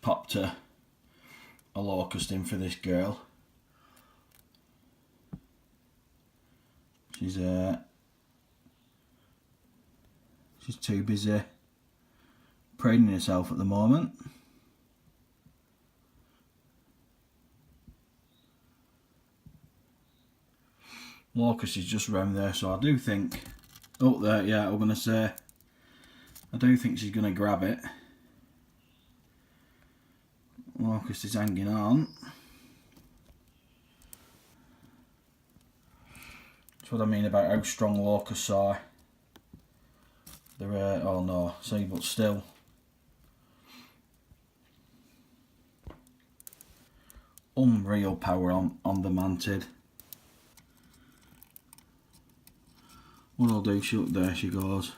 popped a locust in for this girl. She's too busy preening herself at the moment. Locust is just round there, so I do think, oh there, yeah, I'm going to say, I do think she's going to grab it. Locust is hanging on. That's what I mean about how strong locusts are. They're, oh no, see, but still. Unreal power on the mantid. What I'll do, there she goes.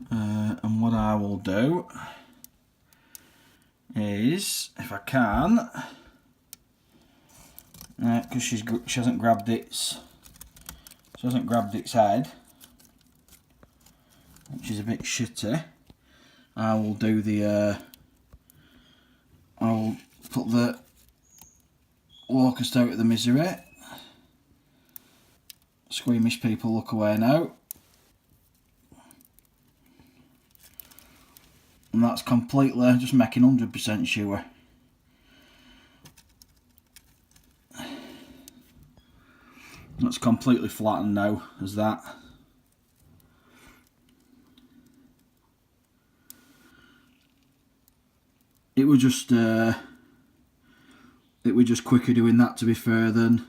And what I will do is, if I can, because she hasn't grabbed its head, which is a bit shitty. I will do the I will put the locust out of the misery. Squeamish people, look away now. And that's completely, just making 100% sure. That's completely flattened now, as that. It was just quicker doing that, to be fair, than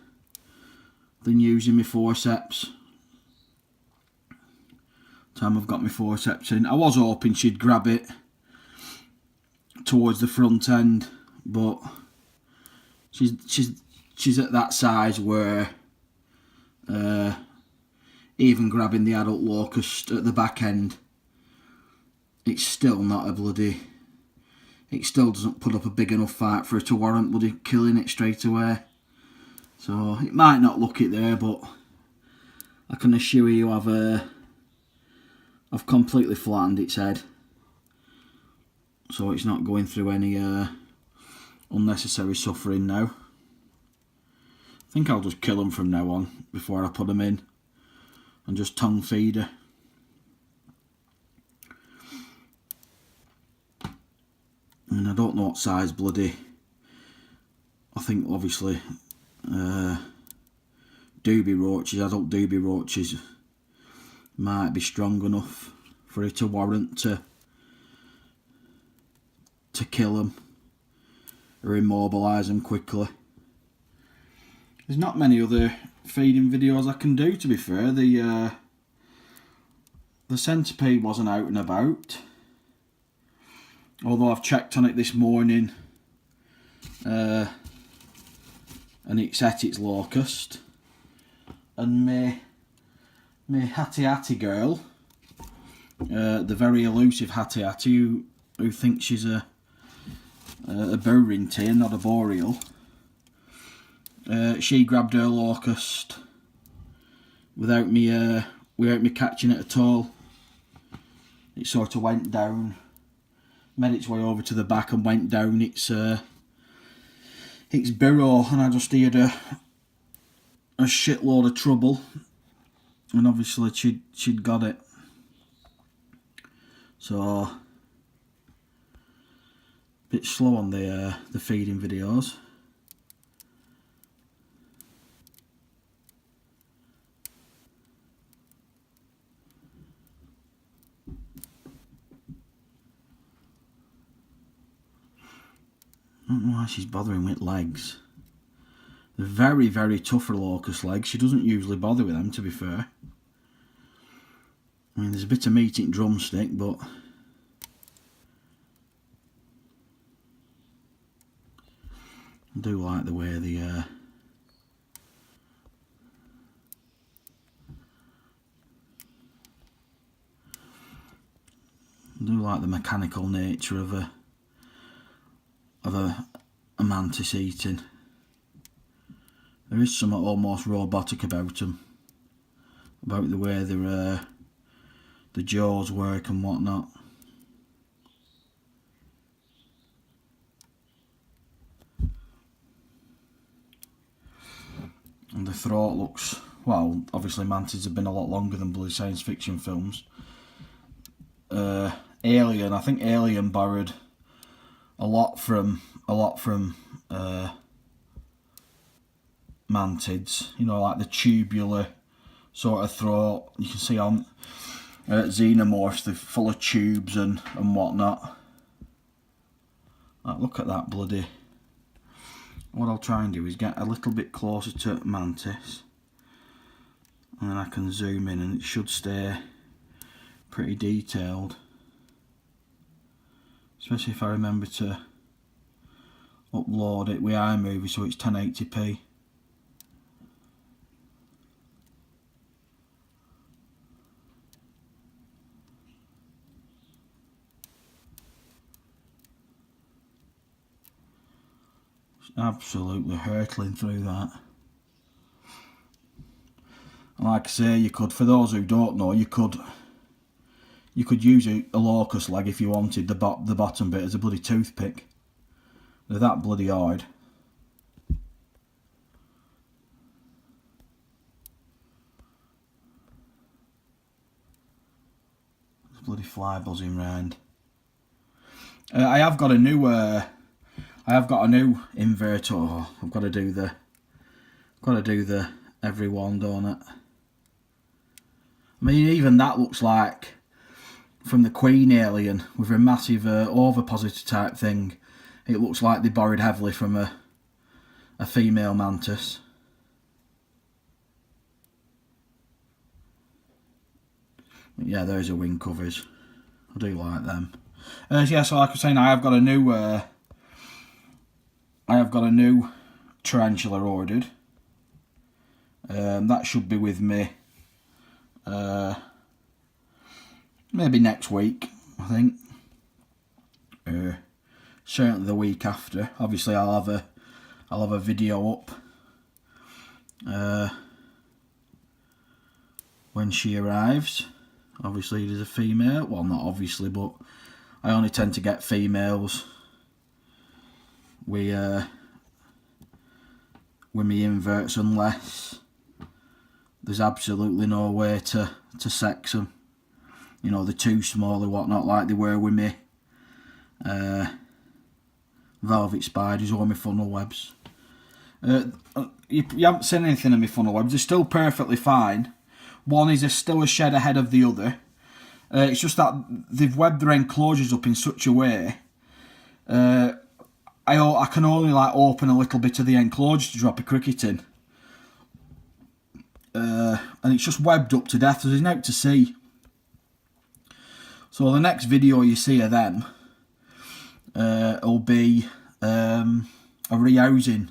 using my forceps. Time I've got my forceps in. I was hoping she'd grab it towards the front end, but she's at that size where even grabbing the adult locust at the back end, it's still not a bloody, it still doesn't put up a big enough fight for her to warrant bloody killing it straight away. So it might not look it there, but I can assure you I've completely flattened its head, so it's not going through any unnecessary suffering now. I think I'll just kill them from now on before I put them in, and just tongue feed her. I mean, I don't know what size bloody, I think obviously doobie roaches, adult doobie roaches might be strong enough for it to warrant to kill them or immobilise them quickly. There's not many other feeding videos I can do, to be fair. The centipede wasn't out and about, although I've checked on it this morning and it's at its locust. And my Hattie girl, the very elusive Hattie who thinks she's a burrowing tail, not a boreal, she grabbed her locust without me catching it at all. It sort of went down, made its way over to the back and went down its burrow, and I just heard a shitload of trouble, and obviously she'd got it. So a bit slow on the feeding videos. I don't know why she's bothering with legs. They're very, very tough for locust legs. She doesn't usually bother with them, to be fair. I mean, there's a bit of meat in drumstick, but I do like the way the mechanical nature of a mantis eating. There is something almost robotic about them, about the way the jaws work and whatnot. the throat looks, well, obviously mantids have been a lot longer than bloody science fiction films. Alien, I think Alien borrowed a lot from mantids, you know, like the tubular sort of throat. You can see on xenomorphs, they're full of tubes and whatnot. Like, look at that bloody... What I'll try and do is get a little bit closer to mantis, and then I can zoom in and it should stay pretty detailed, especially if I remember to upload it with iMovie so it's 1080p. Absolutely hurtling through that. And like I say, you could, for those who don't know, you could use a locust leg if you wanted, the bottom bit as a bloody toothpick. They're that bloody hard. There's a bloody fly buzzing round. I have got a new inverter. Oh, I've got to do the every one, don't it? I mean, even that looks like from the Queen alien with a massive ovipositor type thing. It looks like they borrowed heavily from a female mantis. But yeah, there's the wing covers. I do like them. Yeah, so like I was saying, I have got a new tarantula ordered. That should be with me maybe next week, I think. Certainly the week after. Obviously I'll have a video up when she arrives. Obviously there's a female, well, not obviously, but I only tend to get females with me inverts unless there's absolutely no way to sex them. You know, they're too small or whatnot, like they were with me velvet spiders or my funnel webs. You haven't seen anything in my funnel webs. They're still perfectly fine. One is still a shed ahead of the other. It's just that they've webbed their enclosures up in such a way I can only like open a little bit of the enclosure to drop a cricket in. And it's just webbed up to death, so there's nothing to see. So the next video you see of them will be a rehousing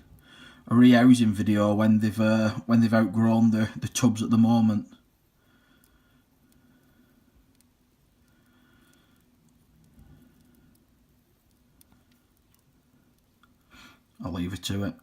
video when they've outgrown the tubs at the moment. I'll leave it to it.